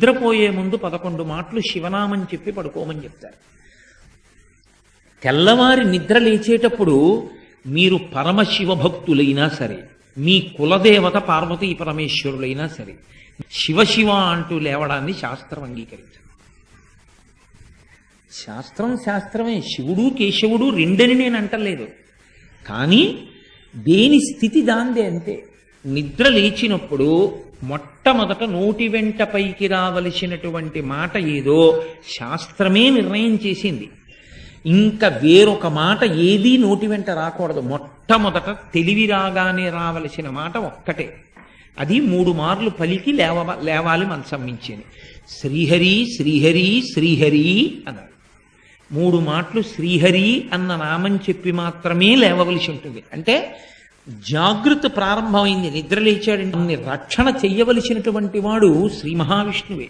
నిద్రపోయే ముందు 11 మాటలు శివనామం చెప్పి పడుకోమని చెప్తారు. తెల్లవారి నిద్ర లేచేటప్పుడు మీరు పరమశివ భక్తులైనా సరే, మీ కులదేవత పార్వతీ పరమేశ్వరులైనా సరే, శివ అంటూ లేవడాన్ని శాస్త్రం అంగీకరించదు. శాస్త్రమే. శివుడు కేశవుడు రెండని నేను అంటలేదు, కానీ దేని స్థితి దాందే అంతే. నిద్ర లేచినప్పుడు మొట్టమొదట నోటి వెంట పైకి రావలసినటువంటి మాట ఏదో శాస్త్రమే నిర్ణయం చేసింది. ఇంకా వేరొక మాట ఏదీ నోటి వెంట రాకూడదు. మొట్టమొదట తెలివి రాగానే రావలసిన మాట ఒక్కటే, అది 3 మార్లు పలికి లేవాలి మనసం మించింది. శ్రీహరి శ్రీహరి శ్రీహరి అన్నారు. 3 మాటలు శ్రీహరి అన్న నామం చెప్పి మాత్రమే లేవవలసి ఉంటుంది. అంటే జాగృతి ప్రారంభమైంది. నిద్ర లేచాడంటే రక్షణ చెయ్యవలసినటువంటి వాడు శ్రీ మహావిష్ణువే.